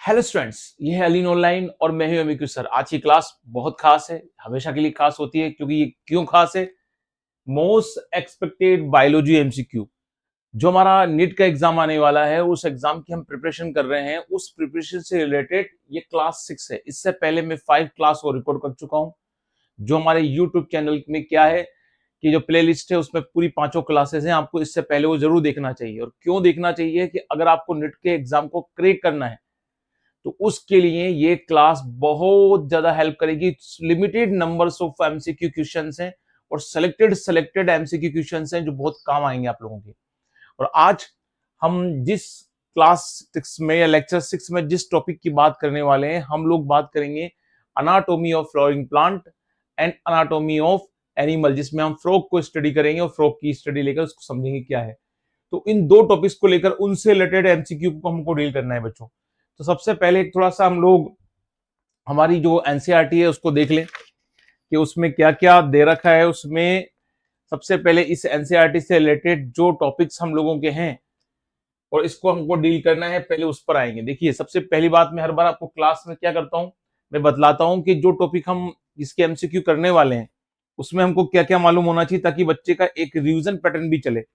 Hello students, ये है Aleen online और मैं हूं अमिकू सर। आज की क्लास बहुत खास है, हमेशा के लिए खास होती है। क्योंकि ये क्यों खास है? मोस्ट एक्सपेक्टेड बायोलॉजी एमसीक्यू जो हमारा नीट का एग्जाम आने वाला है, उस एग्जाम की हम प्रिपरेशन कर रहे हैं। उस प्रिपरेशन से रिलेटेड ये क्लास 6 है। इससे पहले मैं 5 क्लास को रिकॉर्ड कर चुका हूं। जो हमारे यूट्यूब चैनल में क्या है कि जो प्ले लिस्ट है उसमें पूरी 5 क्लासेस हैं। आपको इससे पहले वो जरूर देखना चाहिए। और क्यों देखना चाहिए? कि अगर आपको नीट के एग्जाम को क्रैक करना है तो उसके लिए ये क्लास बहुत ज्यादा हेल्प करेगी। Limited numbers of MCQ questions हैं और सेलेक्टेड एमसीक्यू क्वेश्चंस हैं जो बहुत काम आएंगे आप लोगों के। और आज हम जिस क्लास 6 में या लेक्चर 6 में जिस टॉपिक की बात करने वाले हैं, हम लोग बात करेंगे anatomy of flowering plant and anatomy of animal, जिसमें हम फ्रॉग को स्टडी करेंगे और फ्रॉग की स्टडी लेकर उसको समझेंगे क्या है। तो इन दो टॉपिक्स को लेकर उनसे रिलेटेड एमसीक्यू को हमको डील करना है बच्चों। तो सबसे पहले थोड़ा सा हम लोग हमारी जो एनसीईआरटी है उसको देख लें कि उसमें क्या क्या दे रखा है। उसमें सबसे पहले इस एनसीईआरटी से रिलेटेड जो टॉपिक्स हम लोगों के हैं और इसको हमको डील करना है, पहले उस पर आएंगे। देखिए, सबसे पहली बात, मैं हर बार आपको क्लास में क्या करता हूं, मैं बतलाता हूं कि जो टॉपिक हम इसके एमसीक्यू करने वाले हैं उसमें हमको क्या क्या मालूम होना चाहिए, ताकि बच्चे का एक रिवीजन पैटर्न भी चले।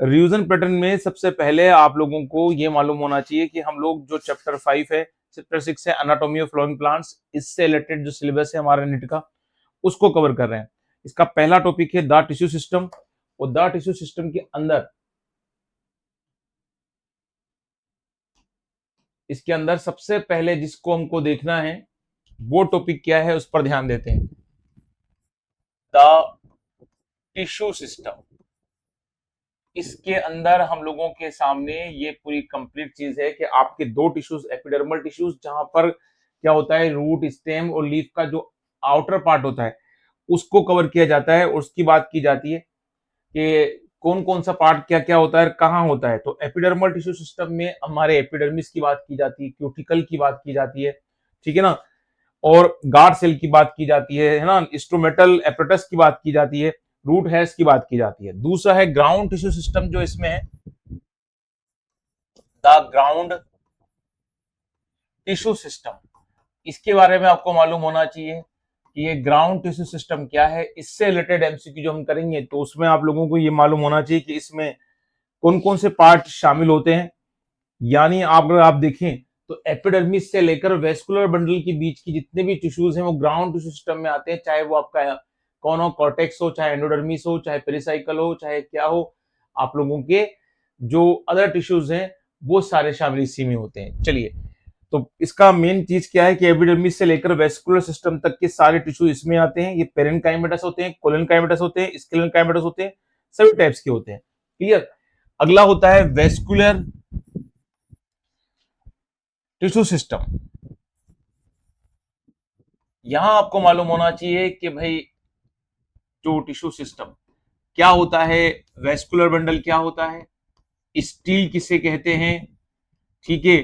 रिवीजन पैटर्न में सबसे पहले आप लोगों को ये मालूम होना चाहिए कि हम लोग जो चैप्टर 5 है, चैप्टर 6 है अनाटोमी ऑफ फ्लोइंग प्लांट्स, इससे रिलेटेड जो सिलेबस है हमारे नीट का, उसको कवर कर रहे हैं। इसका पहला टॉपिक है द टिश्यू सिस्टम। और द टिश्यू सिस्टम के अंदर, इसके अंदर सबसे पहले जिसको हमको देखना है वो टॉपिक क्या है, उस पर ध्यान देते हैं। द टिश्यू सिस्टम, इसके अंदर हम लोगों के सामने ये पूरी कंप्लीट चीज है कि आपके दो टिश्यूज, एपिडर्मल टिश्यूज, जहां पर क्या होता है, रूट, स्टेम और लीफ का जो आउटर पार्ट होता है उसको कवर किया जाता है। और उसकी बात की जाती है कि कौन कौन सा पार्ट क्या क्या होता है, कहाँ होता है। तो एपिडर्मल टिश्यू सिस्टम में हमारे एपिडर्मिस की बात की जाती है, क्यूटिकल की बात की जाती है, ठीक है ना, और गार्ड सेल की बात की जाती है ना, इंस्ट्रोमेटल एपरेटस की बात की जाती है, रूट हेयर्स की बात की जाती है। दूसरा है ग्राउंड टिश्यू सिस्टम, जो इसमें है द ग्राउंड टिश्यू सिस्टम। इसके बारे में आपको मालूम होना चाहिए कि ये ग्राउंड टिश्यू सिस्टम क्या है। इससे रिलेटेड एमसीक्यू जो हम करेंगे तो उसमें आप लोगों को ये मालूम होना चाहिए कि इसमें कौन कौन से पार्ट शामिल होते हैं। यानी अगर आप देखें तो एपिडर्मिस से लेकर वेस्कुलर बंडल के बीच की जितने भी टिश्यूज हैं वो ग्राउंड टिश्यू सिस्टम में आते हैं। चाहे वो आपका कौन हो, कॉर्टेक्स हो, चाहे एंडोडर्मिस हो, चाहे पेरिसाइकल हो, चाहे क्या हो, आप लोगों के जो अदर टिश्यूज हैं वो सारे शामिल इसी में होते हैं। चलिए, तो इसका मेन चीज क्या है कि एपिडर्मिस से लेकर वेस्कुलर सिस्टम तक के सारे टिश्यू इसमें आते हैं। ये पेरेनकाइमेटस होते हैं, कोलेनकाइमेटस होते हैं, स्केलेनकाइमेटस होते हैं, सभी टाइप्स के होते हैं। क्लियर? अगला होता है वेस्कुलर टिश्यू सिस्टम। यहां आपको मालूम होना चाहिए कि भाई जो टिश्यू सिस्टम क्या होता है, वेस्कुलर बंडल क्या होता है, स्टील किसे कहते हैं, ठीक है,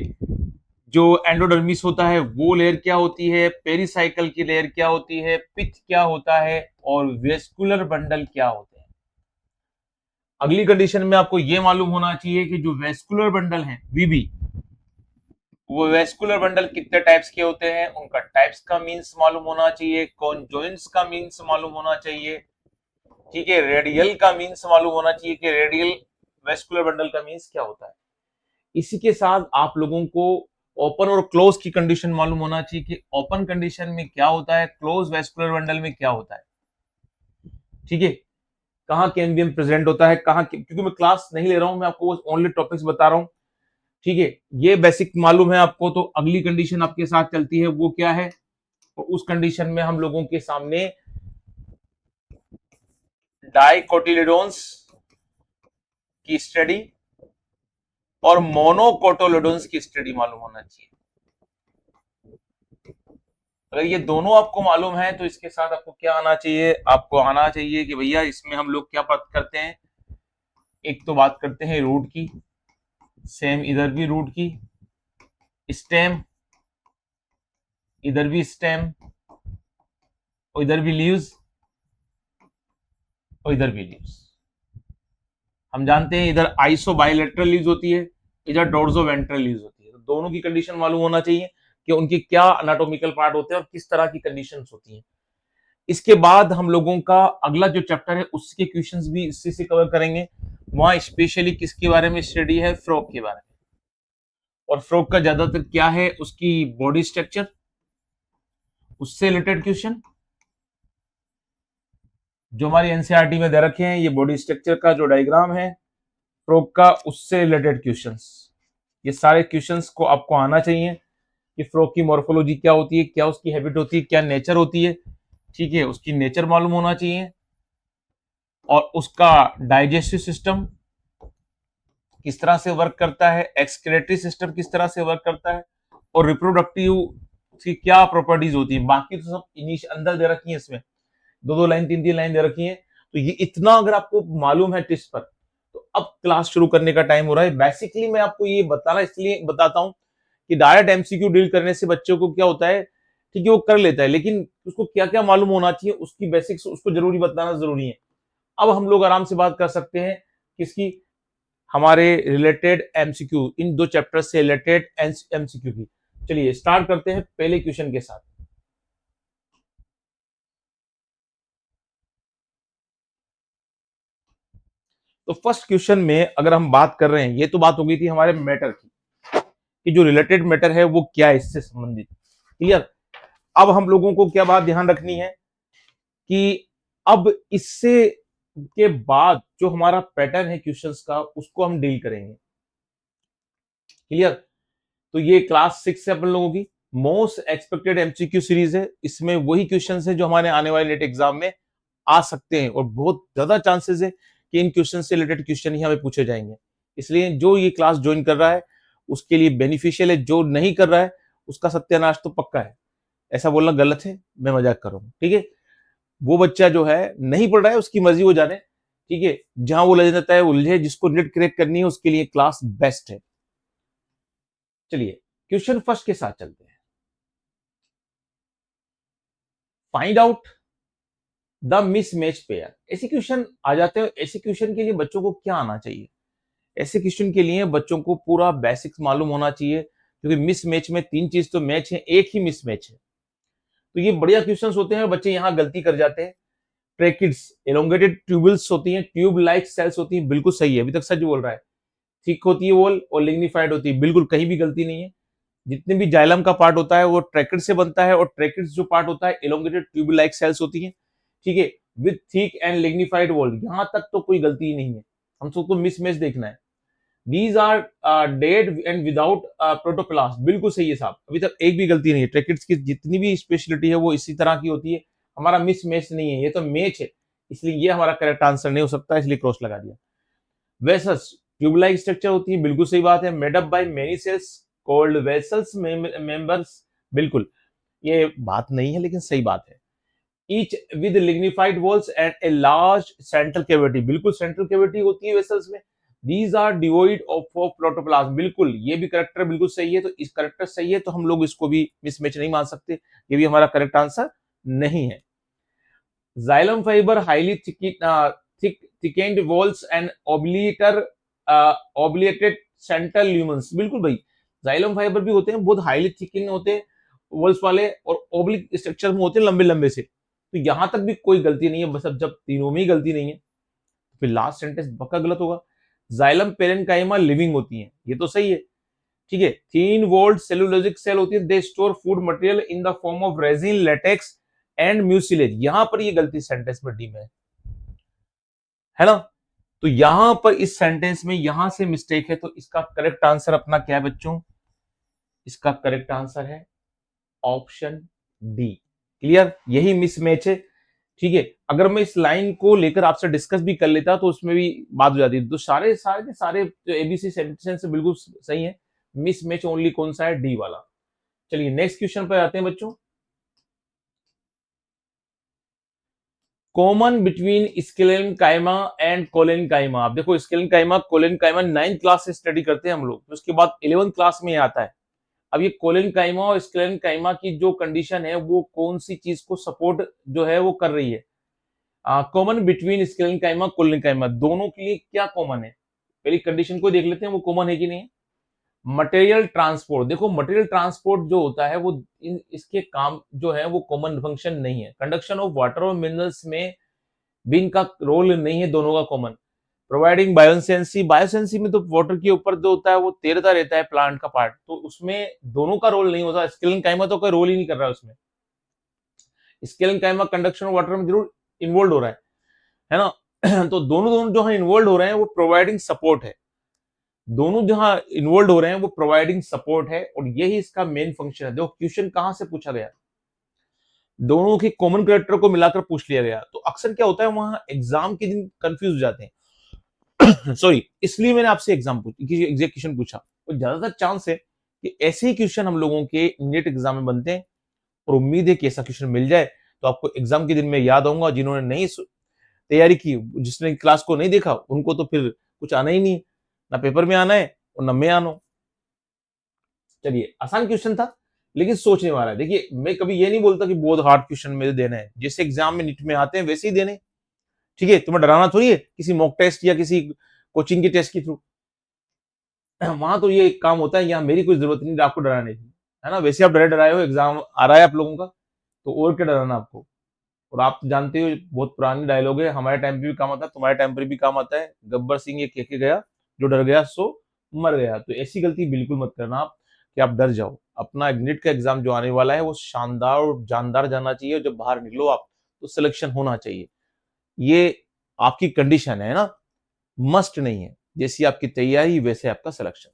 जो एंडोडर्मिस होता है वो लेयर क्या होती है, पेरिसाइकल की लेयर क्या होती है, पिथ क्या होता है, और वेस्कुलर बंडल क्या होते हैं। अगली कंडीशन में आपको यह मालूम होना चाहिए कि जो वेस्कुलर बंडल है वीबी, वो वेस्कुलर बंडल कितने टाइप्स के होते हैं, उनका टाइप्स का मीन्स मालूम होना चाहिए, कॉन्जॉइंट्स का मीन्स मालूम होना चाहिए, ठीक है, रेडियल का मीन्स मालूम होना चाहिए कि रेडियल वेस्कुलर बंडल का मीन्स क्या होता है। इसी के साथ आप लोगों को ओपन और क्लोज की कंडीशन मालूम होना चाहिए कि ओपन कंडीशन में क्या होता है, क्लोज वेस्कुलर बंडल में क्या होता है, ठीक है, कहाँ कैम्बियम प्रेजेंट होता है, कहाँ, क्योंकि मैं क्लास नहीं ले रहा हूं, मैं आपको ओनली टॉपिक्स बता रहा हूं, ठीक है। ये बेसिक मालूम है आपको। तो अगली कंडीशन आपके साथ चलती है, वो क्या है, और उस कंडीशन में हम लोगों के सामने डाइकोटिलेडोन्स की स्टडी और मोनोकोटोलेडोन्स की स्टडी मालूम होना चाहिए। अगर ये दोनों आपको मालूम है तो इसके साथ आपको क्या आना चाहिए, आपको आना चाहिए कि भैया इसमें हम लोग क्या बात करते हैं, एक तो बात करते हैं रूट की, सेम इधर भी रूट की, स्टेम, इधर भी स्टेम, और इधर भी लीव्स, और इधर भी लीव्स। हम जानते हैं इधर आइसो बायलैटरल लीव्स होती है, इधर डोर्सो वेंट्रल लीव्स होती है। तो दोनों की कंडीशन मालूम होना चाहिए कि उनके क्या एनाटॉमिकल पार्ट होते हैं और किस तरह की कंडीशंस होती हैं। इसके बाद हम लोगों का अगला जो चैप्टर है उसके क्वेश्चंस भी इसी से कवर करेंगे। वहां स्पेशली किसके बारे में स्टडी है, फ्रॉग के बारे में। और फ्रॉग का ज्यादातर क्या है, उसकी बॉडी स्ट्रक्चर, उससे रिलेटेड क्वेश्चन जो हमारी एनसीईआरटी में दे रखे हैं। ये बॉडी स्ट्रक्चर का जो डायग्राम है फ्रॉग का, उससे रिलेटेड क्वेश्चंस, ये सारे क्वेश्चंस को आपको आना चाहिए कि फ्रॉग की मॉर्फोलॉजी क्या होती है, क्या उसकी हैबिट होती है, क्या नेचर होती है। ठीक है, उसकी नेचर मालूम होना चाहिए और उसका डाइजेस्टिव सिस्टम किस तरह से वर्क करता है, एक्सक्रेटरी सिस्टम किस तरह से वर्क करता है, और रिप्रोडक्टिव की क्या प्रॉपर्टीज होती है। बाकी तो सब इनिश अंदर दे रखी है, इसमें दो दो लाइन तीन तीन लाइन दे रखी है। तो ये इतना अगर आपको मालूम है टिप्स पर, तो अब क्लास शुरू करने का टाइम हो रहा है। बेसिकली मैं आपको ये बताना इसलिए बताता हूं कि डायरेक्ट एमसीक्यू डील करने से बच्चों को क्या होता है, ठीक है वो कर लेता है, लेकिन उसको क्या क्या मालूम होना चाहिए, उसकी बेसिक्स उसको जरूरी बताना जरूरी है। अब हम लोग आराम से बात कर सकते हैं किसकी, हमारे रिलेटेड एमसीक्यू, इन दो चैप्टर से रिलेटेड एमसीक्यू की। चलिए स्टार्ट करते हैं पहले क्वेश्चन के साथ। तो फर्स्ट क्वेश्चन में अगर हम बात कर रहे हैं, ये तो बात हो गई थी हमारे मैटर की कि जो रिलेटेड मैटर है वो क्या है इससे संबंधित, क्लियर। अब हम लोगों को क्या बात ध्यान रखनी है कि अब इससे के बाद जो हमारा पैटर्न है क्वेश्चंस का उसको हम डील करेंगे, क्लियर। तो ये क्लास 6 है अपन लोगों की मोस्ट एक्सपेक्टेड एमसीक्यू सीरीज है। इसमें वही क्वेश्चंस है जो हमारे आने वाले नेट एग्जाम में आ सकते हैं और बहुत ज्यादा चांसेस है कि इन क्वेश्चन से रिलेटेड क्वेश्चन ही हमें पूछे जाएंगे। इसलिए जो ये क्लास ज्वाइन कर रहा है उसके लिए बेनिफिशियल है, जो नहीं कर रहा है उसका सत्यानाश तो पक्का है। ऐसा बोलना गलत है, मैं मजाक कर रहा हूं, ठीक है। वो बच्चा जो है नहीं पढ़ रहा है उसकी मर्जी वो जाने, ठीक है। जहां वो उलझ जाता है उलझे, जिसको नेट क्रैक करनी है उसके लिए क्लास बेस्ट है। चलिए क्वेश्चन फर्स्ट के साथ चलते हैं। Find out the mismatch pair. ऐसे क्वेश्चन आ जाते हैं, ऐसे क्वेश्चन के लिए बच्चों को क्या आना चाहिए, ऐसे क्वेश्चन के लिए बच्चों को पूरा बेसिक्स मालूम होना चाहिए, क्योंकि मिसमैच में तीन चीज तो मैच है, एक ही मिसमैच है। तो ये बढ़िया क्वेश्चंस होते हैं, बच्चे यहाँ गलती कर जाते हैं। ट्रेकिड्स एलोंगेटेड ट्यूबल्स होती हैं, ट्यूब लाइक सेल्स होती हैं, बिल्कुल सही है, अभी तक सच बोल रहा है। थिक होती है वॉल और लिग्निफाइड होती है, बिल्कुल कहीं भी गलती नहीं है। जितने भी जाइलम का पार्ट होता है वो ट्रैकिड से बनता है, और ट्रैकिड्स जो पार्ट होता है एलोंगेटेड ट्यूब लाइक सेल्स होती है, ठीक है, with thick and lignified wall. यहां तक तो कोई गलती ही नहीं है, हम सबको मिसमैच देखना है। These are dead end without protoplast, बिल्कुल सही है साहब, अभी तक एक भी गलती नहीं है। ट्रैकिड्स की जितनी भी स्पेशलिटी है वो इसी तरह की होती है। हमारा मिसमैच नहीं है, ये तो मैच है, इसलिए ये हमारा करेक्ट आंसर नहीं हो सकता, इसलिए क्रॉस लगा दिया। वेसल्स ट्यूबलाइक स्ट्रक्चर होती है, बिल्कुल सही बात है। Made up by many cells called vessels members, बिल्कुल ये बात नहीं है लेकिन सही बात है। Each with lignified walls and a large central cavity, बिल्कुल सेंट्रल कैविटी होती है वेसल्स में। दीज आर डिवोइड ऑफ प्रोटोप्लाज्म, बिल्कुल ये भी करेक्टर बिल्कुल सही है। तो इस करेक्टर सही है तो हम लोग इसको भी मिसमैच नहीं मान सकते, ये भी हमारा करेक्ट आंसर नहीं है। Xylem fiber highly thickened walls and obliated central lumens, बिल्कुल भाई जाइलम फाइबर भी होते हैं, बहुत हाईली थिकन होते हैं वॉल्स वाले, और ओब्लिक स्ट्रक्चर में होते हैं लंबे लंबे से। तो यहां तक भी कोई गलती नहीं है, बस अब जब तीनों में ही गलती नहीं है तो फिर लास्ट सेंटेंस पक्का गलत होगा। जाइलम पेरेन्काइमा लिविंग होती है, ये तो सही है, ठीक है। थीन वॉल्ड सेलुलोजिक सेल होती है, they store food material in the form of resin, latex and mucilage. यहां पर ये गलती सेंटेंस में डी में है ना। तो यहां पर इस सेंटेंस में यहां से मिस्टेक है, तो इसका करेक्ट आंसर अपना क्या है बच्चों, इसका करेक्ट आंसर है ऑप्शन डी, क्लियर। यही मिसमैच है, ठीक है। अगर मैं इस लाइन को लेकर आपसे डिस्कस भी कर लेता तो उसमें भी बात हो जाती। तो सारे सारे के सारे जो एबीसी सेंटेंस बिल्कुल सही है, मिसमैच ओनली कौन सा है, डी वाला। चलिए नेक्स्ट क्वेश्चन पर आते हैं बच्चों। कॉमन बिटवीन स्केलेन काइमा एंड कोलेन काइमा। आप देखो स्केलेन काइमा कोलेन काइमा 9th क्लास से स्टडी करते हैं हम लोग, तो उसके बाद 11th क्लास में आता है। अब ये कोलेन काइमा और स्केलेन काइमा की जो कंडीशन है वो कौन सी चीज को सपोर्ट जो है वो कर रही है। कॉमन बिटवीन स्केलेन काइमा कोलेन काइमा, दोनों के लिए क्या कॉमन है, पहली कंडीशन को देख लेते हैं वो कॉमन है कि नहीं। मटेरियल ट्रांसपोर्ट, देखो मटेरियल ट्रांसपोर्ट जो होता है वो इसके काम जो है वो कॉमन फंक्शन नहीं है। कंडक्शन ऑफ वाटर और मिनरल्स में भी इनका रोल नहीं है, दोनों का कॉमन। प्रोवाइडिंग बायोसेंसी, बायोसेंसी में तो वाटर के ऊपर जो होता है वो तैरता रहता है प्लांट का पार्ट, तो उसमें दोनों का रोल नहीं होता। स्केलेनकाइमा तो कोई रोल ही नहीं कर रहा है उसमें। स्केलेनकाइमा कंडक्शन ऑफ वाटर में जरूर इन्वॉल्व हो रहा है ना। तो दोनों दोनों जो है इन्वॉल्व हो रहे हैं वो प्रोवाइडिंग सपोर्ट है, दोनों जहां इन्वॉल्व हो रहे हैं वो प्रोवाइडिंग सपोर्ट है, और यही इसका मेन फंक्शन है। देखो क्वेश्चन कहां से पूछा गया, दोनों के कॉमन कैरेक्टर को मिलाकर पूछ लिया गया। तो अक्सर क्या होता है वहां एग्जाम के दिन कंफ्यूज हो जाते हैं। सॉरी, इसलिए मैंने आपसे एग्जाम पूछा। तो ज्यादातर चांस है कि ऐसे ही क्वेश्चन हम लोगों के नेट एग्जाम में बनते हैं, और उम्मीद है कि ऐसा क्वेश्चन मिल जाए तो आपको एग्जाम के दिन में याद होगा। जिन्होंने नहीं तैयारी की, जिसने क्लास को नहीं देखा, उनको तो फिर कुछ आना ही नहीं, ना पेपर में आना है और ना मैं आना। चलिए, आसान क्वेश्चन था लेकिन सोचने वाला है। देखिए मैं कभी ये नहीं बोलता कि बहुत हार्ड क्वेश्चन मेरे देना है, जैसे एग्जाम में नीट में आते हैं वैसे ही देने, ठीक है। तुम्हें डराना थोड़ी है किसी मॉक टेस्ट या किसी कोचिंग के टेस्ट के थ्रू। वहां तो ये काम होता है, यहाँ मेरी कोई जरूरत नहीं आपको डराने की, है ना। वैसे आप डरे डराए हो, एग्जाम आ रहा है आप लोगों का, तो और क्या डराना आपको। और आप जानते हो बहुत पुरानी डायलॉग है, हमारे टाइम पे भी काम आता है, तुम्हारे टाइम पे भी काम आता है। गब्बर सिंह ये कह के गया, जो डर गया सो मर गया। तो ऐसी गलती बिल्कुल मत करना आप कि आप डर जाओ। अपना नीट का एग्जाम जो आने वाला है वो शानदार और जानदार जाना चाहिए, और जब बाहर निकलो आप तो सिलेक्शन होना चाहिए। ये आपकी कंडीशन है ना, मस्ट नहीं है। जैसी आपकी तैयारी वैसे आपका सिलेक्शन।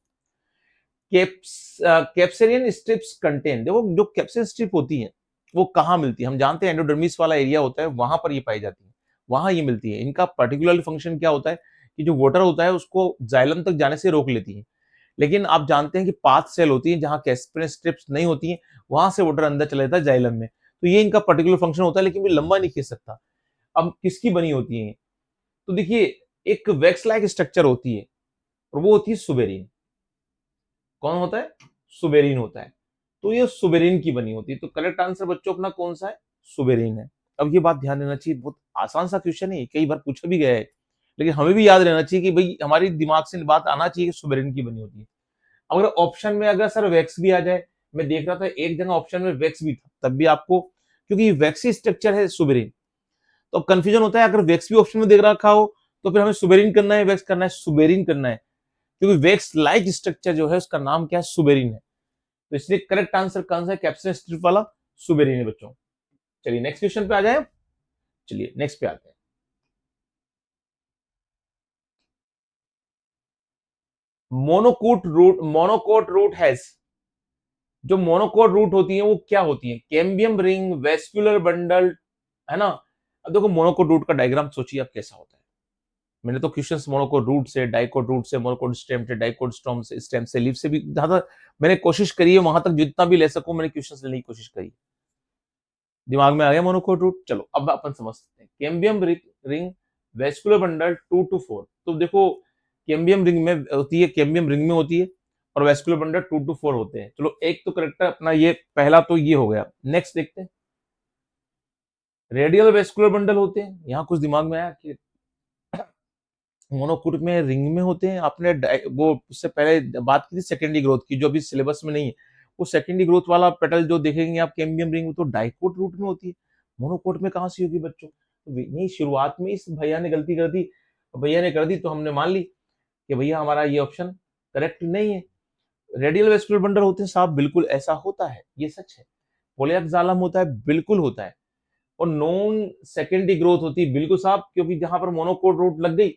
कैप्सेरियन स्ट्रिप्स कंटेन, देखो जो कैप्सियन स्ट्रिप होती है वो कहाँ मिलती है, हम जानते हैं एंडोडर्मिस वाला एरिया होता है, वहां पर ये पाई जाती है, वहां ये मिलती है। इनका पर्टिकुलर फंक्शन क्या होता है कि जो वाटर होता है उसको जाइलम तक जाने से रोक लेती है। लेकिन आप जानते हैं कि पाथ सेल होती है, जहां कैप्सियन स्ट्रिप्स नहीं होती है, वहां से वाटर अंदर चला जाता है जाइलम में। तो ये इनका पर्टिकुलर फंक्शन होता है, लेकिन ये लंबा नहीं खींच सकता। अब किसकी बनी होती है, तो देखिए एक वैक्स लाइक स्ट्रक्चर होती है, और वो होती है सुबेरिन। कौन होता है, सुबेरिन होता है। तो ये सुबेरिन की बनी होती है। तो करेक्ट आंसर बच्चों अपना कौन सा है, सुबेरिन है। अब ये बात ध्यान देना चाहिए, बहुत आसान सा क्वेश्चन है, कई बार पूछा भी गया है, लेकिन हमें भी याद रहना चाहिए कि भाई हमारी दिमाग से बात आना चाहिए कि सुबेरिन की बनी होती है। अगर ऑप्शन में अगर सर वैक्स भी आ जाए, मैं देख रहा था एक जगह ऑप्शन में वैक्स भी था, तब भी आपको, क्योंकि वैक्सी स्ट्रक्चर है सुबेरिन, तो अब कंफ्यूजन होता है। अगर वैक्स भी ऑप्शन में देख रखा हो तो फिर हमें सुबेरिन करना है, वैक्स करना है, सुबेरिन करना है, क्योंकि वैक्स लाइक स्ट्रक्चर जो है उसका नाम क्या है, सुबेरिन है। तो इसलिए करेक्ट आंसर कौन सा है, कैप्सियन स्ट्रिप वाला सुबेरिन है बच्चों। चलिए नेक्स्ट क्वेश्चन पे आ जाए। चलिए नेक्स्ट पे आते हैं। मोनोकोट रूट हैज, जो मोनोकोट रूट होती है वो क्या होती है, कैम्बियम रिंग, वेस्कुलर बंडल, है ना। अब देखो मोनोकोट रूट का डायग्राम सोचिए आप कैसा होता है। मैंने तो क्वेश्चंस मोनोकोट रूट से, डाइकोट रूट से, मोनोकोट स्टेम से, डाइकोट स्टेम से, लीफ से भी ज्यादा मैंने कोशिश करी है, वहां तक जितना भी ले सकूं मैंने क्वेश्चंस लेने की कोशिश करी। दिमाग में आ गया मोनोकोट रूट। चलो अब अपन समझ सकते हैं cambium ring, vascular bundle 2 to 4। तो देखो कैम्बियम रिंग में होती है, कैम्बियम रिंग में होती है, और वेस्कुलर बंडल 2 to 4 होते हैं। चलो एक तो करेक्ट है अपना, ये पहला तो ये हो गया। नेक्स्ट देखते हैं, रेडियल वेस्कुलर बंडल होते हैं। यहाँ कुछ दिमाग में आया कि मोनोकोट में रिंग में होते हैं। आपने वो उससे पहले बात की थी सेकेंडरी ग्रोथ की, जो अभी सिलेबस में नहीं है। वो सेकेंडरी ग्रोथ वाला पेटल जो देखेंगे आप कैम्बियम रिंग, वो तो डाइकोट रूट में होती है, मोनोकोट में कहां से होगी बच्चों। तो नहीं, शुरुआत में इस भैया ने गलती कर दी, भैया ने कर दी तो हमने मान ली कि भैया हमारा ये ऑप्शन करेक्ट नहीं है। रेडियल वेस्कुलर बंडल होते हैं साहब, बिल्कुल ऐसा होता है, ये सच है। पोलियाक्सालम होता है, बिल्कुल होता है। और नॉन सेकेंडरी ग्रोथ होती है, बिल्कुल साहब, क्योंकि जहां पर मोनोकोट रूट लग गई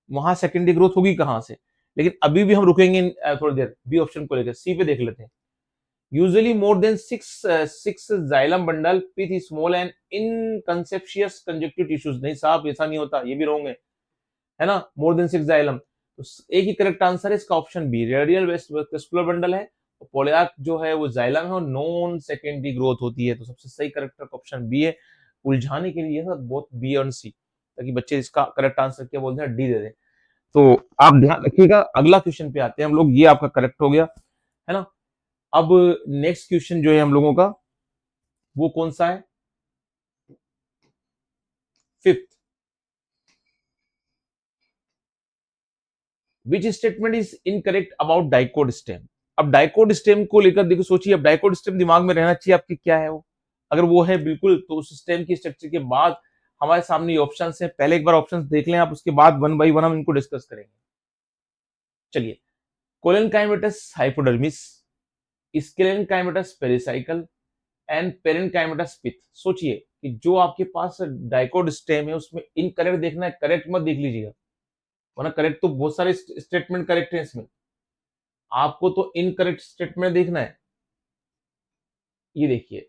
वहां सेकेंडरी ग्रोथ होगी कहां से। लेकिन अभी भी हम रुकेंगे थोड़ी देर बी ऑप्शन को लेकर, सी पे देख लेते हैं। Usually more than six xylem bundle with small and inconspicuous conjunctive tissues, नहीं साहब ऐसा नहीं होता, ये भी रॉन्ग है ना। मोर देन 6 जाइलम, तो एक ही करेक्ट आंसर है इसका option B, radial vascular bundle है। पोलियाक जो है वो जाइलम है और नॉन सेकेंडरी ग्रोथ होती है, तो सबसे सही करेक्ट ऑप्शन बी है। उलझाने के लिए बहुत बी और सी, ताकि बच्चे इसका करेक्ट आंसर क्या बोलते हैं, डी दे दें। तो आप ध्यान रखिएगा। अगला क्वेश्चन पे आते हैं हम लोग, ये आपका करेक्ट हो गया, है ना। अब नेक्स्ट क्वेश्चन जो है हम लोगों का वो कौन सा है, fifth. Which statement is incorrect about dicot stem. अब डाइकोट स्टेम को लेकर देखो, सोचिए, अब डाइकोट स्टेम दिमाग में रहना चाहिए आपके, क्या है वो, अगर वो है बिल्कुल, तो उस स्टेम की स्ट्रक्चर के बाद हमारे सामने ये ऑप्शंस है, पहले एक बार ऑप्शंस देख लें आप, उसके बाद वन बाई वन हम इनको डिस्कस करेंगे। चलिए, कोलेनकाइमेटस हाइपोडर्मिस, स्केलेनकाइमेटस पेरिसाइकल एंड पेरेनकाइमेटस पिथ। सोचिए कि जो आपके पास डाइकोट स्टेम है उसमें इनकरेक्ट देखना है, करेक्ट मत देख लीजिएगा, वरना करेक्ट तो बहुत सारे स्टेटमेंट करेक्ट है इसमें, आपको तो इनकरेक्ट स्टेटमेंट देखना है। ये देखिए,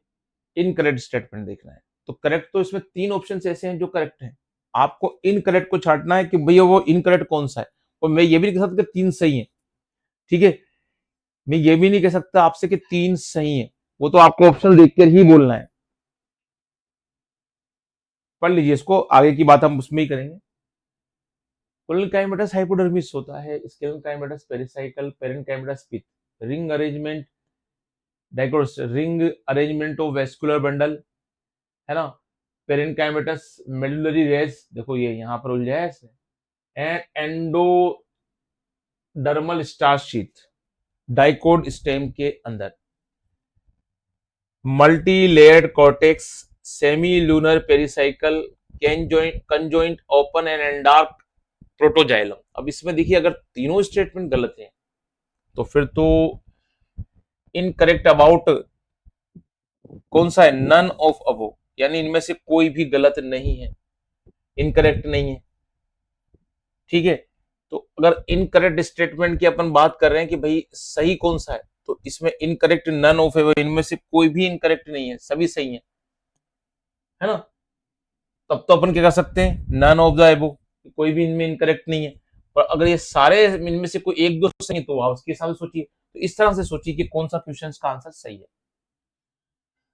इनकरेक्ट स्टेटमेंट देखना है, तो करेक्ट तो इसमें 3 ऑप्शन ऐसे हैं जो करेक्ट हैं, आपको इनकरेक्ट को छांटना है कि भैया वो इनकरेक्ट कौन सा है। और मैं ये भी नहीं कह सकता 3 सही है, ठीक है, मैं ये भी नहीं कह सकता आपसे कि 3 सही है, वो तो आपको ऑप्शन देखकर ही बोलना है। पढ़ लीजिए इसको, आगे की बात हम उसमें ही करेंगे। कोलेनकाइमेटस हाइपोडर्मिस होता है, sclerenchymatous pericycle, parenchymatous pith, ring arrangement, dicot ring arrangement of vascular bundle, है ना, पेरेनकाइमेटस मेडुलरी रेस, देखो ये यहाँ पर उलझा है, and endodermal starch sheath dicot stem के अंदर, multi layered cortex, semi lunar pericycle, conjoint open and एंडार्क protoxylem. अब इसमें देखिए, अगर तीनों स्टेटमेंट गलत हैं तो फिर तो इनकरेक्ट अबाउट कौन सा है, नन ऑफ अबो, यानी इनमें से कोई भी गलत नहीं है, इनकरेक्ट नहीं है, ठीक है। तो अगर इनकरेक्ट स्टेटमेंट की अपन बात कर रहे हैं कि भाई सही कौन सा है, तो इसमें इनकरेक्ट नन ऑफ एबो, इनमें से कोई भी इनकरेक्ट नहीं है, सभी सही है ना। तब तो अपन क्या कर सकते हैं, नन ऑफ द एबो, कोई भी इनमें इनकरेक्ट नहीं है। पर अगर ये सारे इनमें से कोई एक दो सही है, तो आप उसके हिसाब से सोचिए, तो इस तरह से सोचिए कि कौन सा क्वेश्चन का आंसर सही है।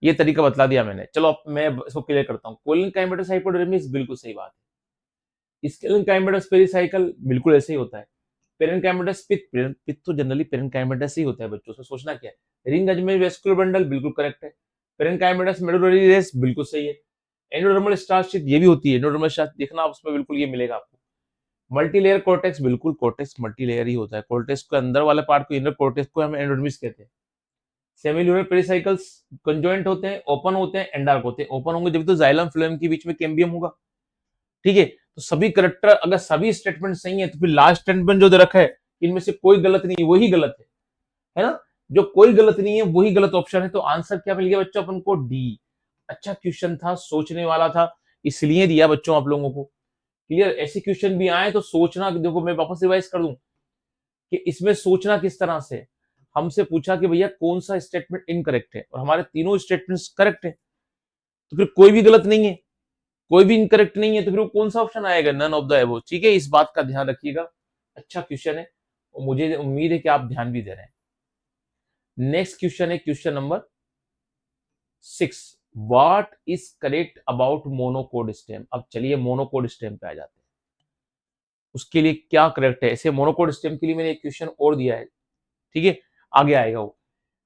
ये तरीका बतला दिया मैंने, चलो अब मैं इसको क्लियर करता हूँ। कोलेनकाइमेटस हाइपोडर्मिस बिल्कुल सही बात है, स्केलेनकाइमेटस पेरिसाइकल बिल्कुल ऐसे ही होता है, पेरेनकाइमेटस पिथ, पिथ तो जनरली पेरेनकाइमेटस ही होता है बच्चों, से सोचना क्या है। रिंग अजमेर वेस्कुलर बंडल बिल्कुल करेक्ट है, पेरेनकाइमेटस मेडुलरी रेस बिल्कुल सही है, एंडोडर्मल स्टार्च शीथ ये भी होती है, एंडोडर्मल स्टार्च देखना आप, उसमें बिल्कुल ये मिलेगा आपको। मल्टीलेयर कॉर्टेक्स, बिल्कुल कॉर्टेक्स मल्टीलेयर ही होता है, कॉर्टेक्स के अंदर वाले पार्ट को इनर कॉर्टेक्स को हम एंडोडर्मिस कहते हैं। सेमिल्यूनर पेरिसाइकल्स कंजॉइंट होते हैं, ओपन होते हैं, एंडार्क होते हैं, ओपन होंगे जब तो जाइलम फ्लोएम के बीच में कैम्बियम होगा, ठीक है। तो सभी करेक्टर, अगर सभी स्टेटमेंट सही है तो फिर लास्ट स्टेटमेंट जो दे रखा है इनमें से कोई गलत नहीं, वही गलत है ना, जो कोई गलत नहीं है वही गलत ऑप्शन है, तो आंसर क्या मिल गया बच्चों अपन को, डी। अच्छा क्वेश्चन था, सोचने वाला था, इसलिए दिया बच्चों आप लोगों को। क्लियर, ऐसे क्वेश्चन भी आए तो सोचना, देखो मैं वापस रिवाइज कर दूं कि इसमें सोचना किस तरह से। हमसे पूछा कि भैया कौन सा स्टेटमेंट इनकरेक्ट है, और हमारे तीनों स्टेटमेंट्स करेक्ट है, तो फिर कोई भी गलत नहीं है, कोई भी इनकरेक्ट नहीं है, तो फिर वो कौन सा ऑप्शन आएगा, नन ऑफ द एबो, ठीक है। इस बात का ध्यान रखिएगा, अच्छा क्वेश्चन है और मुझे उम्मीद है कि आप ध्यान भी दे रहे हैं। नेक्स्ट क्वेश्चन है question number 6, what is correct about monocot stem. अब चलिए मोनोकोड स्टेम पे आ जाते हैं, उसके लिए क्या करेक्ट है। ऐसे मोनोकोड स्टेम के लिए मैंने एक क्वेश्चन और दिया है, ठीक है, आगे आएगा वो।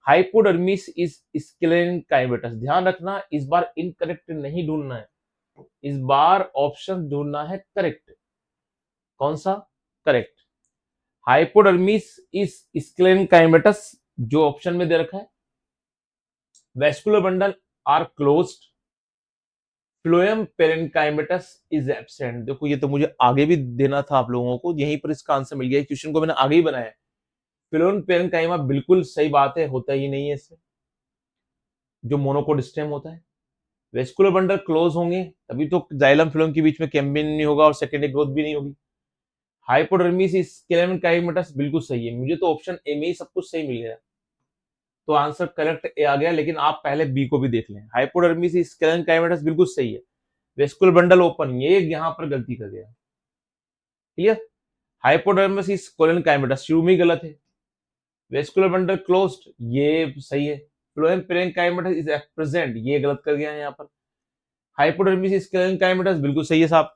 हाइपोडर्मिस इज स्क्लेरेनकाइमेटस, ध्यान रखना इस बार इनकरेक्ट नहीं ढूंढना है, इस बार ऑप्शन ढूंढना है करेक्ट। कौन सा, करेक्ट। हाइपोडर्मिस इज स्क्लेरेनकाइमेटस, जो ऑप्शन में दे रखा है, vascular bundle are closed, phloem parenchymatous is absent. देखो ये तो मुझे आगे भी देना था आप लोगों को, यहीं पर इसका आंसर मिल गया, क्वेश्चन को मैंने आगे ही बनाया है। फ्लोएम पेरेनकाइमा बिल्कुल सही बात है, होता ही नहीं है इससे, जो मोनोकोड स्टेम होता है। वेस्कुलर बंडल क्लोज होंगे तभी तो जाइलम फ्लोएम के बीच में कैम्बियम नहीं होगा और सेकेंडरी ग्रोथ भी नहीं होगी। हाइपोडर्मिस इज स्क्लेरेनकाइमेटस बिल्कुल सही है, मुझे तो ऑप्शन ए में ही सब कुछ सही मिल गया, तो आंसर करेक्ट ए आ गया। लेकिन आप पहले बी को भी देख लें, हाइपोडर्मिस इज स्क्लेरेनकाइमेटस बिल्कुल सही है, वेस्कुलर बंडल ओपन, ये यहां पर गलती कर गया, क्लियर। हाइपोडर्मिस इज कोलेनकाइमेटस शुरू में गलत है, वेस्कुलर बंडल क्लोज्ड ये सही है, फ्लोएम पेरेनकाइमेटस इज प्रेजेंट ये गलत कर गया है यहाँ पर। हाइपोडर्मिस इज कोलेनकाइमेटस बिल्कुल सही है साहब,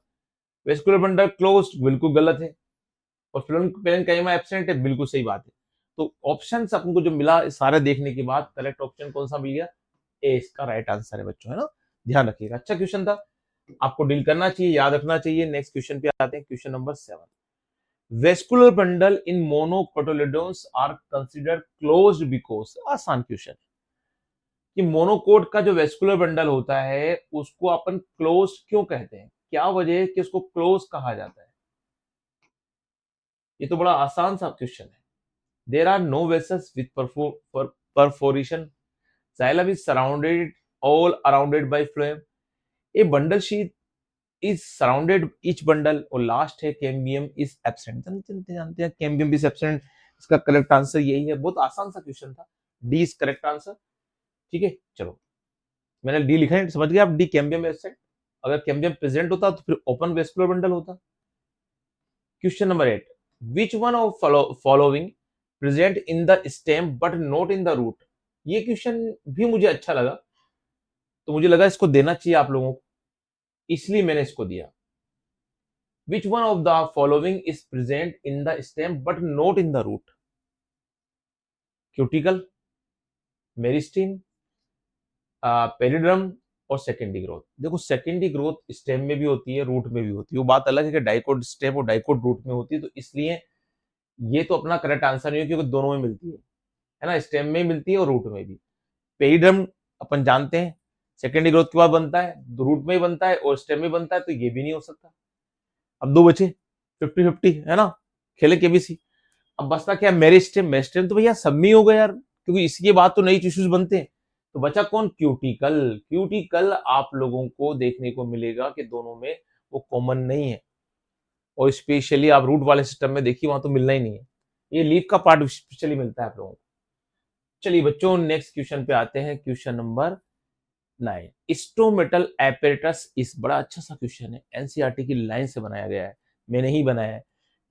वेस्कुलर बंडल क्लोज्ड बिल्कुल गलत है, और फ्लोएम पेरेनकाइमा एब्सेंट है बिल्कुल सही बात है। तो ऑप्शंस आपको जो मिला सारे देखने के बाद करेक्ट ऑप्शन कौन सा मिल गया, ए इसका राइट आंसर है बच्चों, है ना, ध्यान रखिएगा। अच्छा क्वेश्चन था, आपको डील करना चाहिए, याद रखना चाहिए। नेक्स्ट क्वेश्चन पे आते हैं, question number 7। Vascular bundle in monocotyledons are considered closed because, आसान क्वेश्चन, कि मोनोकोट का जो वेस्कुलर बंडल होता है उसको अपन क्लोज क्यों कहते हैं, क्या वजह है कि उसको क्लोज कहा जाता है। ये तो बड़ा आसान सा क्वेश्चन है। There are no vessels with perforation, xylem is surrounded all surrounded by phloem, a bundle sheath is surrounded each bundle, और लास्ट है कैम्बियम इज एब्सेंट। जानते हैं कैम्बियम इज एब्सेंट, इसका करेक्ट आंसर यही है। बहुत आसान सा क्वेश्चन था, डी इज करेक्ट आंसर। ठीक है, चलो मैंने डी लिखा है, समझ गए आप, डी कैम्बियम एब्सेंट। अगर कैम्बियम प्रेजेंट होता तो फिर ओपन वेस्कुलर बंडल होता। Question number 8, which one of following present in the stem but not in the root. ये क्वेश्चन भी मुझे अच्छा लगा, तो मुझे लगा इसको देना चाहिए आप लोगों को, इसलिए मैंने इसको दिया। Which one of the following is present in the stem but not in the root. Cuticle, meristem, periderm और सेकेंडरी ग्रोथ। देखो सेकेंडरी ग्रोथ स्टेम में भी होती है, रूट में भी होती है, वो बात अलग है कि डाइकोट स्टेम और डाइकोट रूट में होती है, तो इसलिए ये तो अपना करेक्ट आंसर नहीं है क्योंकि दोनों में मिलती है ना, स्टेम में मिलती है और रूट में भी। पेरिड्रम अपन जानते हैं सेकेंडरी ग्रोथ के बाद बनता है, रूट में बनता है और स्टेम में बनता है, तो ये भी नहीं हो सकता। अब दो बचे, 50-50 है ना, खेले केबीसी। अब बचता क्या, मेरिस्टेम। मेरिस्टेम तो भैया सब में ही होगा यार, क्योंकि इसके बाद तो नई टिश्यूज बनते हैं। तो बचा कौन, क्यूटिकल। क्यूटिकल आप लोगों को देखने को मिलेगा कि दोनों में वो कॉमन नहीं है, और स्पेशली आप रूट वाले सिस्टम में देखिए वहां तो मिलना ही नहीं है, ये लीफ का पार्ट स्पेशली मिलता है आप लोगों को। चलिए बच्चों नेक्स्ट क्वेश्चन पे आते हैं, क्वेश्चन नंबर 9, स्टोमेटल एपेरेटस। इस बड़ा अच्छा सा क्वेश्चन है, एनसीईआरटी की लाइन से बनाया गया है, मैंने ही बनाया है,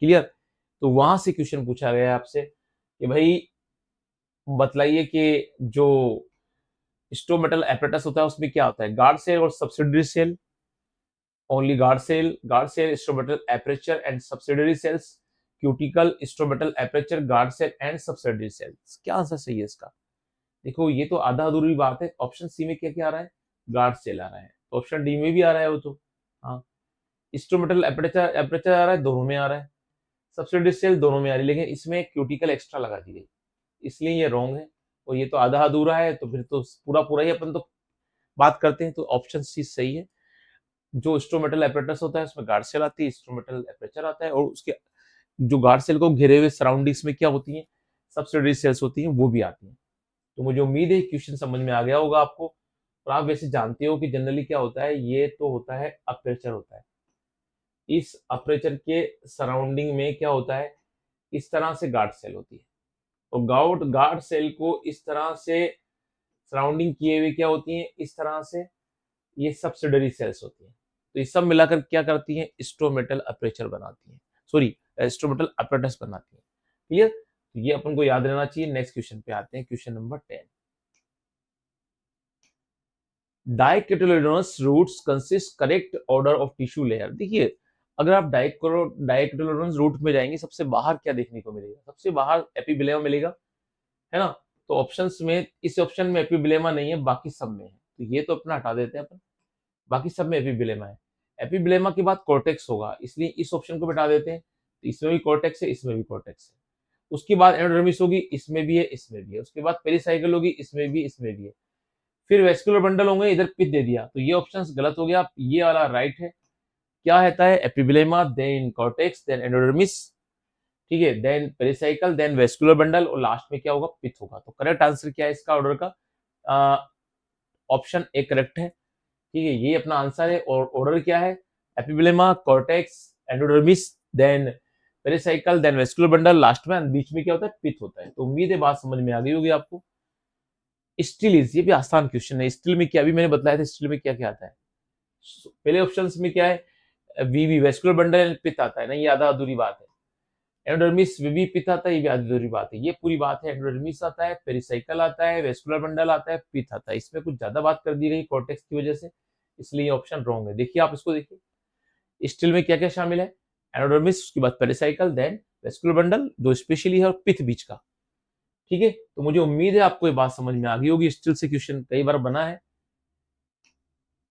क्लियर। तो वहां से क्वेश्चन पूछा गया है आपसे कि भाई बतलाइए कि जो स्टोमेटल एपेरेटस होता है उसमें क्या होता है, गार्ड सेल और subsidiary cell, only guard cell stomatal aperture and subsidiary cells, cuticle stomatal aperture guard cell and subsidiary cells. क्या आंसर सही है इसका। देखो ये तो आधा अधूरी बात है, ऑप्शन सी में क्या क्या आ रहा है, गार्ड सेल आ रहा है, तो ऑप्शन डी में भी आ रहा है वो तो, हाँ। इंस्ट्रूमेंटल एपरेचर आ रहा है, दोनों में आ रहा है, सब्सिडरी सेल दोनों में आ रही है, लेकिन इसमें क्यूटिकल एक्स्ट्रा लगा दी गई, इसलिए ये रॉन्ग है। और ये तो आधा अधूरा है, तो फिर तो पूरा पूरा ही अपन तो बात करते हैं, तो ऑप्शन सी सही है। जो इंस्ट्रूमेंटल एपरेटस होता है उसमें गार्ड सेल आती है, इंस्ट्रूमेंटल एपरेचर आता है, और उसके जो गार्ड सेल को घेरे हुए सराउंडिंग्स में क्या होती है, सब्सिडरी सेल्स होती हैं, वो भी आती हैं। तो मुझे उम्मीद है क्वेश्चन समझ में आ गया होगा आपको। और आप वैसे जानते हो कि जनरली क्या होता है, ये तो होता है अपर्चर होता है, इस अपर्चर के सराउंडिंग में क्या होता है, इस तरह से गार्ड सेल होती है, और गार्ड सेल को इस तरह से सराउंडिंग किए हुए क्या होती है, इस तरह से ये सब्सिडरी सेल्स होती हैं। तो ये सब मिलाकर क्या करती हैं, स्टोमेटल अपर्चर बनाती हैं, सॉरी स्टोमेटल अपरेटस बनाती हैं, क्लियर। तो ये अपन को याद रहना चाहिए। नेक्स्ट क्वेश्चन पे आते हैं, question number 10, dicotyledonous roots consist correct order of tissue layer. देखिए अगर आप डाइकोटिलेडोनस रूट में जाएंगे, सबसे बाहर क्या देखने को मिलेगा, सबसे बाहर एपिबिलेमा मिलेगा, है ना। तो ऑप्शंस में इस ऑप्शन में एपिबिलेमा नहीं है, बाकी सब में है, तो ये तो अपना हटा देते हैं अपन, बाकी सब में एपिबिलेमा है। एपिबिलेमा के बाद कॉर्टेक्स होगा, इसलिए इस ऑप्शन को हटा देते हैं, तो इसमें भी कॉर्टेक्स है, इसमें भी कॉर्टेक्स है। उसके बाद एंडोडर्मिस होगी, इसमें भी है, इसमें भी है। उसके बाद पेरिसाइकिल होगी, इसमें भी, इसमें भी है। फिर वेस्कुलर बंडल होंगे, इधर पिथ दे दिया, तो ये ऑप्शन गलत हो गया, ये वाला राइट है। क्या रहता है, epiblema, then cortex, then endodermis, ठीक है, then pericycle, then vascular bundle, और लास्ट में क्या होगा, पिथ होगा। तो करेक्ट आंसर क्या है इसका ऑर्डर का, ऑप्शन ए करेक्ट है, ठीक है, ये अपना आंसर है। और ऑर्डर क्या है, epiblema, cortex, endodermis, then pericycle, then vascular bundle, last में बीच में क्या होता है, पिथ होता है। तो उम्मीद है बात समझ में आ गई होगी आपको। स्टिल, ये भी आसान क्वेश्चन है। स्टिल में क्या, अभी मैंने बताया था स्टिल में क्या क्या आता है। पहले ऑप्शन में क्या है, वीवी वेस्कुलर बंडल पिथ आता है ना, ये आधा अधूरी बात है। एंडोडर्मिस वीवी पिथ आता है, ये भी आधी अधूरी बात है। ये पूरी बात है, एंडोडर्मिस आता है, पेरिसाइकल आता है, वेस्कुलर बंडल आता है, पिथ आता है। इसमें कुछ ज्यादा बात कर दी गई कॉर्टेक्स की वजह से, इसलिए ऑप्शन रॉन्ग है। देखिए आप इसको देखिए, स्टिल में क्या क्या शामिल है, एंडोडर्मिस, उसके बाद पेरिसाइकल, देन वेस्कुलर बंडल जो स्पेशली है, और पिथ बीच का, ठीक है। तो मुझे उम्मीद है आपको ये बात समझ में आ गई होगी। स्टिल से क्वेश्चन कई बार बना है।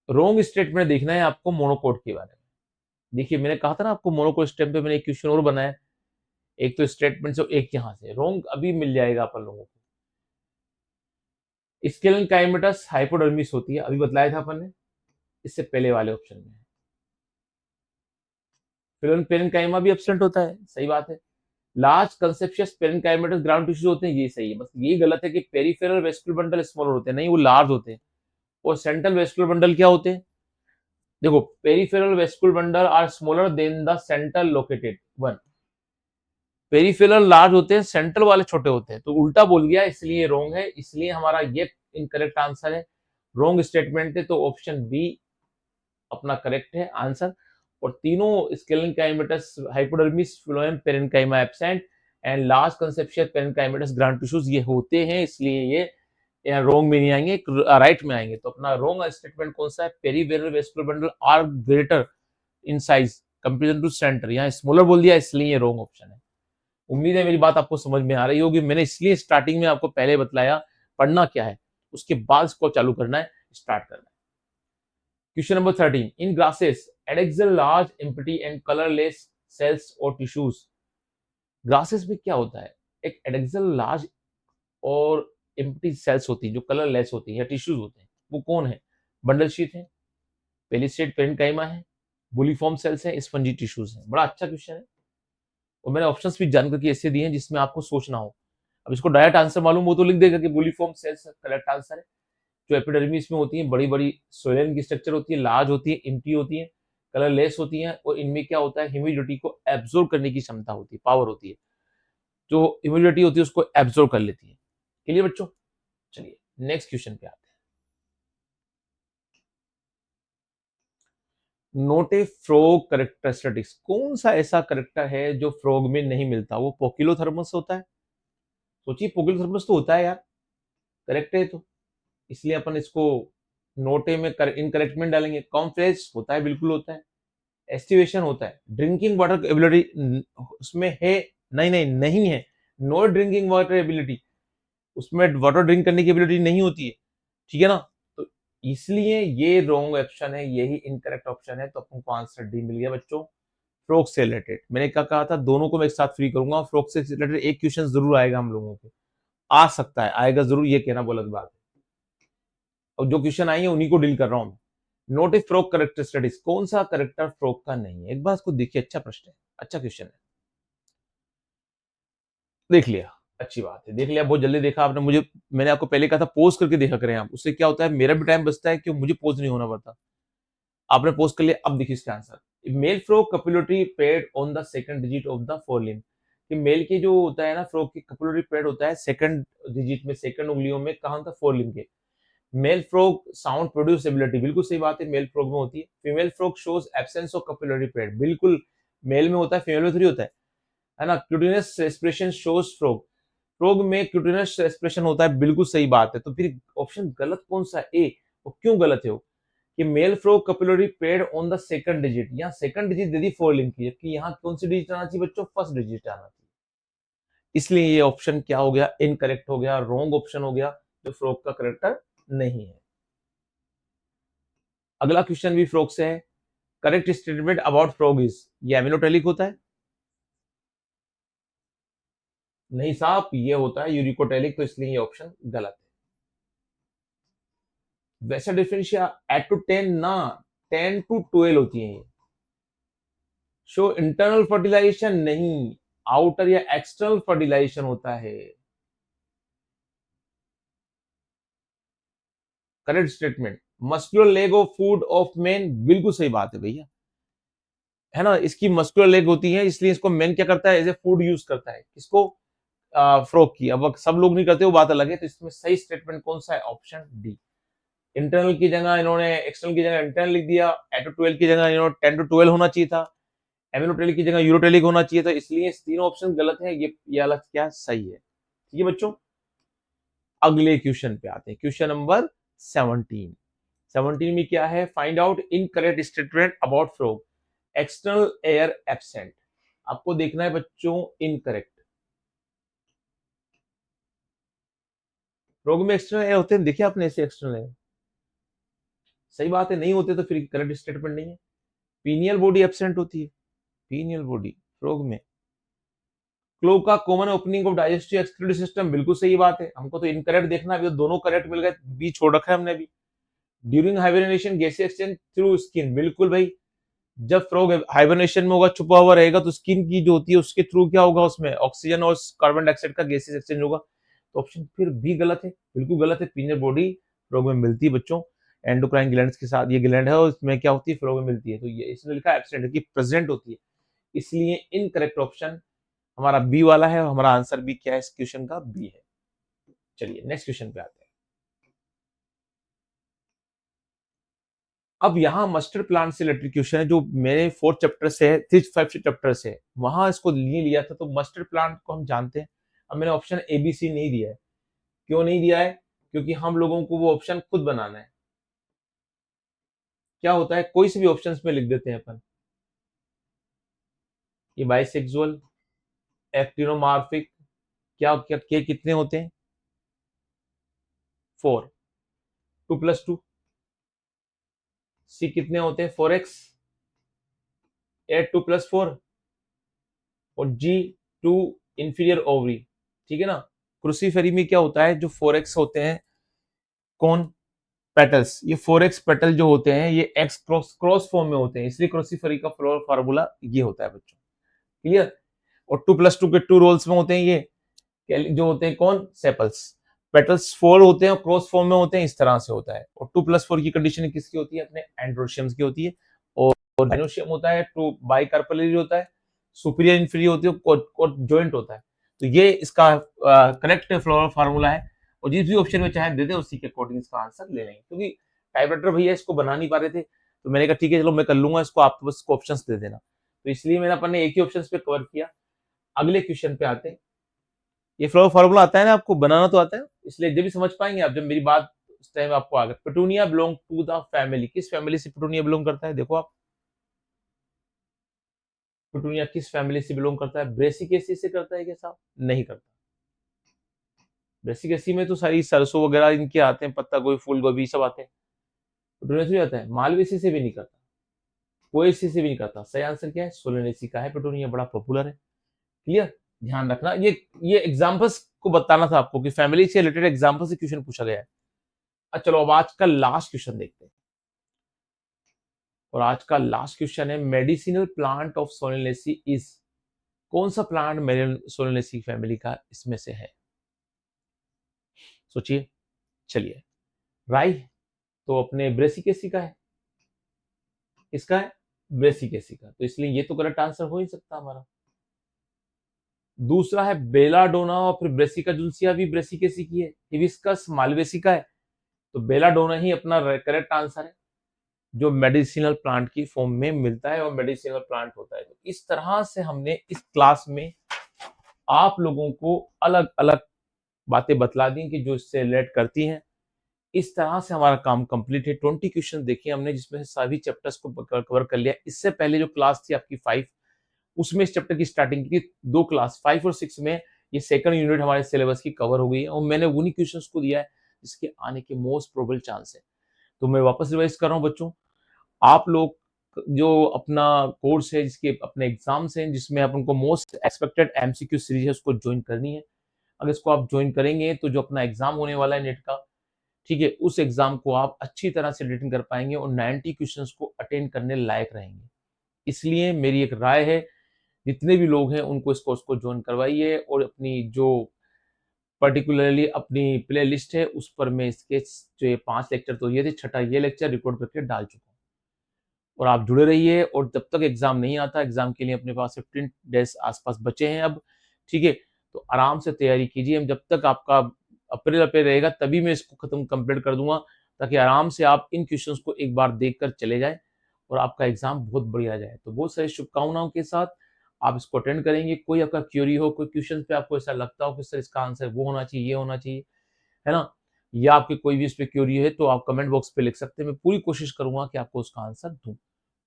रॉन्ग स्टेटमेंट देखना है आपको मोनोकोट के बारे में। देखिए मैंने कहा था ना आपको, मोनोकोट स्टेम पे मैंने एक क्वेश्चन और बनाया है, एक तो स्टेटमेंट से, एक यहाँ से। रोंग अभी मिल जाएगा अपन लोगों को। स्केलन काइमेटस हाइपोडर्मिस होती है, अभी बतलाया था अपन ने, इससे पहले वाले ऑप्शन में। फिर पेरेन्काइमा भी एब्सेंट होता है, सही बात है। लार्ज कंसेप्शियस पेरेन्काइमेटस ग्राउंड टिश्यूज होते हैं, ये सही है। बस ये गलत है कि पेरिफेरल वेस्कुलर बंडल स्मॉलर होते हैं, नहीं, वो लार्ज होते हैं। और सेंट्रल वेस्कुलर बंडल क्या होते हैं? देखो, peripheral vascular bundle are smaller than the central located one. Peripheral large होते हैं, सेंट्रल वाले छोटे होते हैं, तो उल्टा बोल गया, इसलिए रॉन्ग है। इसलिए हमारा ये इनकरेक्ट आंसर है, रॉन्ग स्टेटमेंट है। तो ऑप्शन बी अपना करेक्ट है आंसर। और तीनों sclerenchymatous hypodermis phloem parenchyma absent and large conspicuous parenchymatous ground tissues ये होते हैं, इसलिए ये यहाँ रोंग में नहीं आएंगे, राइट में आएंगे। तो अपना रोंग स्टेटमेंट कौन सा है? Peripheral vascular bundle are greater in size comparison to centre, यहाँ स्मॉलर बोल दिया, इसलिए ये रोंग ऑप्शन है। उम्मीद है मेरी बात आपको समझ में आ रही होगी। मैंने इसलिए स्टार्टिंग में आपको पहले बतलाया पढ़ना क्या है, उसके बाद इसको चालू करना है, स्टार्ट करना है। Question number 13, in grasses adaxial large empty and colourless cells और टिश्यूज। ग्रासेस में क्या होता है? एक एडेक्सल लार्ज और एम्प्टी सेल्स होती है जो कलरलेस होती है या टिश्यूज होते हैं, वो कौन है? बंडल शीट है, पेलिस्टेड पेरेन्काइमा है, बुलीफॉर्म सेल्स है, स्पंजी टिश्यूज है। बड़ा अच्छा क्वेश्चन है, और मैंने ऑप्शंस भी जानकर के ऐसे दिए हैं जिसमें आपको सोचना हो। अब इसको डायरेक्ट आंसर मालूम हो तो लिख देगा कि बुलीफॉर्म सेल्स करेक्ट आंसर है। जो एपिडर्मिस में होती है, बड़ी बड़ी सोलन की स्ट्रक्चर होती है, लार्ज होती है, एम्प्टी होती है, कलरलेस होती है, और इनमें क्या होता है? ह्यूमिडिटी को एब्जॉर्ब करने की क्षमता होती है, पावर होती है, जो ह्यूमिडिटी होती है उसको एब्जॉर्ब कर लेती है। क्लियर बच्चों? चलिए नेक्स्ट क्वेश्चन पे आते हैं। नोट ए फ्रॉग करेक्टरिस्टिक्स। कौन सा ऐसा करेक्टर है जो फ्रॉग में नहीं मिलता? वो पोकिलोथर्मस होता है। सोचिए, पोकिलोथर्मस तो होता है यार, करेक्ट है तो, इसलिए अपन इसको नोटे में इनकरेक्ट में डालेंगे। कॉम्फ्रेस होता है, बिल्कुल होता है। एस्टिवेशन होता है। ड्रिंकिंग वाटर एबिलिटी उसमें है? नहीं नहीं नहीं है। नो ड्रिंकिंग वाटर एबिलिटी, उसमें वाटर ड्रिंक करने की एबिलिटी नहीं होती है, ठीक है ना? तो इसलिए ये रॉन्ग ऑप्शन है, यही इनकरेक्ट ऑप्शन है। तो आपको आंसर डी मिल गया बच्चों। फ्रॉग से रिलेटेड मैंने क्या कहा था, दोनों को मैं एक साथ फ्री करूंगा। फ्रॉग से रिलेटेड एक क्वेश्चन जरूर आएगा हम लोगों के, आ सकता है, आएगा जरूर, ये कहना गलत बात है। और जो क्वेश्चन आई है उन्हीं को डील कर रहा हूं। नोट ए फ्रॉग करेक्टरिस्टिक्स। कौन सा करेक्टर फ्रॉग का नहीं है? एक बार इसको देखिए, अच्छा प्रश्न है, अच्छा क्वेश्चन है। देख लिया, अच्छी बात है, देख लिया, बहुत जल्दी देखा आपने। मुझे, मैंने आपको पहले कहा था पोज करके देखा करें आप, उससे क्या होता है, मेरा भी टाइम बचता है, क्यों मुझे पोज नहीं होना पड़ता। आपने पोज कर लिया, अब देखिए इसका answer. Male frog capillary pad on the second digit of the forelimb. कि मेल की जो होता है ना, फ्रॉग की कपिलरी पेड होता है सेकंड डिजिट में, सेकंड उंगलियों में, कहां था? फोरलिम्ब के। Male frog sound produce ability, बिल्कुल सही बात है, मेल फ्रॉग में होती है। Female frog shows absence of capillary pad, बिल्कुल मेल में होता है, फीमेल में थोड़ी होता है ना। Cutaneous respiration shows frog, frog में क्यूटिनस रेस्पिरेशन होता है, बिल्कुल सही बात है। तो फिर ऑप्शन गलत कौन सा? ए। और क्यों गलत है वो? कि male frog capillary pad on the second digit, यहाँ सेकंड डिजिट दे दी फोरलिम्ब की, जबकि यहाँ कौन सी डिजिट आना चाहिए बच्चों? फर्स्ट डिजिट आना चाहिए। इसलिए ये ऑप्शन क्या हो गया? इनकरेक्ट हो गया, रॉन्ग ऑप्शन हो गया, जो फ्रॉग का करेक्टर नहीं है। अगला क्वेश्चन भी फ्रॉग से है। Correct statement about frog is, ये एमिनोटेलिक होता है? नहीं साहब, ये होता है यूरिकोटेलिक, तो इसलिए ये ऑप्शन गलत है। वैसा डिफरेंशिया 8 to 10 ना, 10 to 12 होती है ये। शो इंटरनल फर्टिलाइजेशन नहीं, आउटर या एक्सटर्नल फर्टिलाइजेशन होता है। Correct statement. Muscular leg of food of main, बिल्कुल सही बात है भैया, है ना। इसकी मस्कुलर लेग होती है, इसलिए इसको मेन क्या करता है? एज ए फूड यूज करता है। किसको? फ्रॉग की। अब सब लोग नहीं करते, वो बात अलग है। तो इसमें सही स्टेटमेंट कौन सा है? Option D. इंटरनल की जगह इन्होंने एक्सटर्नल की जगह इंटरनल लिख दिया, एटो 12 की जगह इन्होंने 10 to 12 होना चाहिए था, एमिनोटेलिक की जगह यूरोटेलिक होना चाहिए था, इसलिए तीनों ऑप्शन गलत है। ये अलग क्या सही है? ठीक है बच्चों, अगले क्वेश्चन पे आते हैं। Question number 17। 17 में क्या है? Find out incorrect statement about frog, external air absent. आपको देखना है बच्चों इनकरेक्ट। फ्रॉग में एक्सटर्नल एयर होते हैं, देखिए आपने ऐसे एक्सटर्नल एयर, सही बात है, नहीं होते तो फिर करेक्ट स्टेटमेंट नहीं है। पीनियल बॉडी एब्सेंट होती है, पीनियल बॉडी फ्रॉग में, क्लो का common opening of digestive excretory system, बिल्कुल सही बात है। हमको तो इनकरेक्ट देखना है, अभी तो दोनों करेक्ट मिल गए, बी छोड़ रखा है हमने अभी। ड्यूरिंग हाइबरनेशन गैसीय एक्सचेंज थ्रू स्किन, बिल्कुल भाई। जब फ्रॉग हाइबरनेशन में होगा, छुपा हुआ रहेगा, तो स्किन की जो होती है उसके थ्रू क्या होगा, उसमें ऑक्सीजन और कार्बन डाइऑक्साइड का गैसीय एक्सचेंज होगा। तो ऑप्शन फिर भी गलत है, बिल्कुल गलत है। पीनट बॉडी फ्रॉग में मिलती है बच्चों, एंडोक्राइन ग्लैंड्स के साथ, ये ग्लैंड है और इसमें क्या होती है, फ्रॉग में मिलती है। तो ये इसमें लिखा है एब्सेंट की प्रेजेंट होती है, इसलिए इनकरेक्ट ऑप्शन हमारा बी वाला है, और हमारा आंसर भी क्या है इस क्वेश्चन का, बी है। चलिए नेक्स्ट क्वेश्चन पे आते हैं। अब यहाँ मस्टर्ड प्लांट से रिलेटेड क्वेश्चन है, जो मेरे 4 चैप्टर से है, 3-5 चैप्टर से है, वहां इसको नहीं लिया था। तो मस्टर्ड प्लांट को हम जानते हैं। अब मैंने ऑप्शन ABC नहीं दिया है। क्यों नहीं दिया है? क्योंकि हम लोगों को वो ऑप्शन खुद बनाना है। क्या होता है, कोई से भी ऑप्शंस में लिख देते हैं अपन, ये बाइसेक्सुअल, एक्टिनोमार्फिक, क्या क्या के कितने होते हैं, 4, 2+2, सी कितने होते हैं, 4x, 8 2+4, और G2 इंफीरियर ओवरी, ठीक है ना। क्रूसीफेरी में क्या होता है, जो 4x होते हैं, कौन, पेटल्स, ये 4x पेटल जो होते हैं ये x क्रॉस क्रॉस फॉर्म में होते हैं, इसलिए क्रूसीफेरी का फार्मूला ये होता है बच्चों, क्लियर। और 2+2 के 2 रोल्स में होते हैं, ये जो होते हैं कौन, सेपल्स। पेटल्स 4 होते हैं और क्रॉस फॉर्म में होते हैं, इस तरह से होता है। और 2+4 की कंडीशन किसकी होती है, अपने एंड्रोशियम्स की होती है। और डायनोशियम होता है, 2 बाइकार्पेलरी होता है, सुपीरियर इंफीरियर होती है, और जॉइंट होता है। तो ये इसका करेक्ट फ्लोरल फार्मूला है, और जिस भी ऑप्शन में चाहे दे दे, उसी के अकॉर्डिंग इसका आंसर ले लेंगे। क्योंकि टाइपराइटर भैया इसको बना नहीं पा रहे थे, तो मैंने कहा ठीक है चलो मैं कर लूंगा इसको, आप बस ऑप्शन दे देना। तो इसलिए मैंने अपन ने एक ही ऑप्शन पे कवर किया। अगले क्वेश्चन पे आते हैं। ये फ्लोर फार्मूला आता है ना, आपको बनाना तो आता है, इसलिए जब भी समझ पाएंगे आप, जब मेरी बात उस टाइम आपको आ गया। Petunia belong to the family, किस फैमिली से पेटूनिया बिलोंग करता है, देखो आप, पेटूनिया किस फैमिली से बिलोंग करता है, ब्रेसिकेसी से करता है क्या साहब, नहीं करता। ब्रेसिकेसी में तो सारी सरसों वगैरह इनके आते हैं, पत्ता गोभी, फूल गोभी सब आते हैं, पेटूनिया से आता है। मालवेसी से भी नहीं करता, पोएसी से भी नहीं करता। सही आंसर क्या है, सोलेनेसी का है पेटूनिया, बड़ा पॉपुलर है, क्लियर। ध्यान रखना, ये एग्जांपल्स को बताना था आपको कि फैमिली से रिलेटेड एग्जांपल से क्वेश्चन पूछा गया है। अच्छा चलो अब आज का लास्ट क्वेश्चन देखते हैं। और आज का लास्ट क्वेश्चन है, medicinal plant of Solanaceae is, कौन सा प्लांट सोलेनेसी फैमिली का इसमें से है, सोचिए। चलिए, राई तो अपने ब्रेसिकेसी का है, किसका है, ब्रेसिकेसी का, तो इसलिए ये तो करेक्ट आंसर हो ही सकता हमारा। दूसरा है बेलाडोना और फिर ब्रेसिका जुल्सिया, भी ब्रेसिकेसी की है। हिबिस्कस मालवेसी का है, तो बेलाडोना ही अपना करेक्ट आंसर है, जो मेडिसिनल प्लांट की फॉर्म में मिलता है और मेडिसिनल प्लांट होता है। तो इस तरह से हमने इस क्लास में आप लोगों को अलग अलग बातें बतला दी कि जो इससे रिलेट करती हैं। इस तरह से हमारा काम कंप्लीट है। 20 क्वेश्चन देखे हमने, जिसमें से सभी चैप्टर्स को कवर कर लिया। इससे पहले जो क्लास थी आपकी 5, उसमें इस चैप्टर की स्टार्टिंग की 2 क्लास 5 और 6 में ये सेकंड यूनिट हमारे सिलेबस की कवर हो गई है, और मैंने उन्हीं क्वेश्चंस को दिया है जिसके आने के मोस्ट प्रोबेबल चांस है। तो मैं वापस रिवाइज कर रहा हूँ बच्चों, आप लोग जो अपना कोर्स है, जिसके अपने एग्जाम्स हैं, जिसमें अपन को मोस्ट एक्सपेक्टेड एमसीक्यू सीरीज है, उसको ज्वाइन करनी है। अगर इसको आप ज्वाइन करेंगे तो जो अपना एग्जाम होने वाला है नेट का, ठीक है, उस एग्जाम को आप अच्छी तरह से रिटन कर पाएंगे और 90 क्वेश्चंस को अटेंड करने लायक रहेंगे। इसलिए मेरी एक राय है, जितने भी लोग हैं उनको इस कोर्स को ज्वाइन करवाइए, और अपनी जो पर्टिकुलरली अपनी प्ले लिस्ट है उस पर मैं इसके जो ये 5 लेक्चर तो ये थे, छठा ये लेक्चर रिकॉर्ड करके डाल चुका हूँ। और आप जुड़े रहिए, और जब तक एग्जाम नहीं आता, एग्जाम के लिए अपने पास 15 डेज आसपास बचे हैं अब, ठीक है, तो आराम से तैयारी कीजिए। जब तक आपका अप्रैल रहेगा तभी मैं इसको खत्म कंप्लीट कर दूंगा, ताकि आराम से आप इन क्वेश्चंस को एक बार देखकर चले जाए और आपका एग्जाम बहुत बढ़िया जाए। तो बहुत सारी शुभकामनाओं के साथ आप इसको अटेंड करेंगे। कोई आपका क्यूरी हो, कोई क्वेश्चन पे आपको ऐसा लगता हो कि सर इसका आंसर वो होना चाहिए, ये होना चाहिए, है ना, या आपकी कोई भी इस पे क्यूरी है, तो आप कमेंट बॉक्स पे लिख सकते हैं। मैं पूरी कोशिश करूंगा कि आपको उसका आंसर दूं।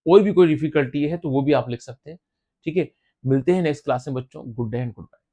और भी कोई डिफिकल्टी है तो वो भी आप लिख सकते हैं, ठीक है। मिलते हैं नेक्स्ट क्लास में बच्चों। Good day and good bye.